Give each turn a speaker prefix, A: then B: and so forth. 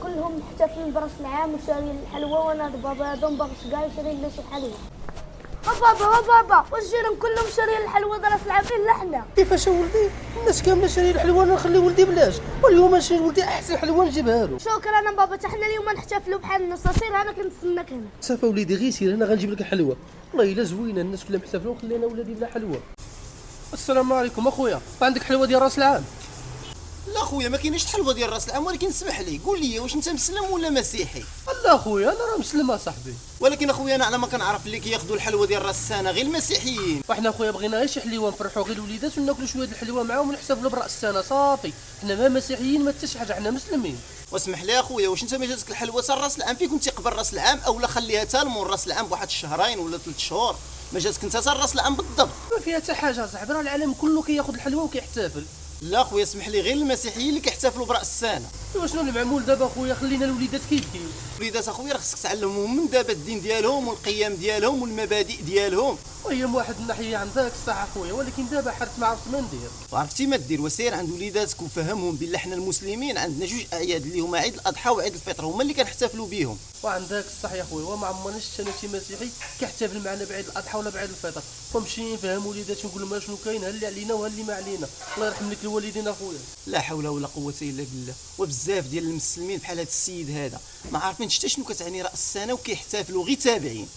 A: كلهم محتفلين براس العام وشارين الحلوى، وانا بابا هذوم باغيش كاع يشري لنا شي حلوى. بابا والجيران كلهم شارين الحلوى راس العام الا حنا.
B: كيفاش ولدي؟ الناس كامله شارين الحلوى، انا نخلي ولدي بلاش، واليوم نشري ولدي احسن حلوى نجيبها له.
A: شكرا بابا، حتى حنا اليوم نحتفلوا بحال الناس، سير انا كنتسناك هنا.
B: صافي وليدي غير سير، انا غنجيب لك الحلوى. والله الا زوينه الناس كلها محتفلين وخلينا ولادي بلا حلوى. السلام عليكم اخويا، عندك حلوى ديال راس العام؟
C: لا خويا ما كاينش الحلوى ديال راس العام، ولكن اسمح لي قول لي واش انت مسلم ولا مسيحي؟
B: لا اخويا انا راه مسلم اصاحبي.
C: ولكن اخويا انا على ما كنعرف اللي كياخذوا الحلوى ديال راس السنه غير المسيحيين.
B: وحنا اخويا بغينا غير شي حليوه نفرحوا غير الوليدات وناكلوا شويه د الحلوى معاهم ونحتفلوا براس السنه صافي. حنا ما مسيحيين ما حتى شي حاجه، حنا مسلمين.
C: واسمح لي اخويا، واش انت ما جاتك الحلوى تاع راس العام فين كنتي قبل راس العام، اولا خليها حتى لمور راس العام بواحد الشهرين ولا 3 شهور؟ ما جاتك انت تاع راس العام بالضبط؟
B: ما فيها حتى حاجه صاحبي، راه العالم كله كياخذ الحلوى وكيحتفل.
C: لا خويا اسمح لي، غير المسيحيين اللي كيحتفلوا براس السنه.
B: ايوا شنو المعمول دابا اخويا؟ خلينا الوليدات كيف.
C: الوليدات اخويا راه خصك تعلمهم من دابا الدين ديالهم والقيم ديالهم والمبادئ ديالهم.
B: وهي من واحد الناحيه عندك الصح اخويا، ولكن دابا حرت ما عرفت ما ندير.
C: وعرفتي ما دير، وسير عند وليداتك وفهمهم بلي حنا المسلمين عندنا جوج اعياد اللي هما عيد الاضحى وعيد الفطر، هما اللي كنحتفلوا بهم.
B: وعندك الصح يا خويا، وما عمرنا شفت انا شي مسيحي كيحتفل معنا بعيد الاضحى ولا بعيد الفطر. فنمشي نفهم وليداتي ونقول لهم شنو كاين، ها اللي علينا وها اللي ما علينا. الله يرحم لك الوالدين اخويا.
C: لا حول ولا قوه الا بالله. وبزاف ديال المسلمين بحال هذا السيد هذا ما عارفينش حتى شنو كتعني راس السنه وكيحتفلوا غير تابعين.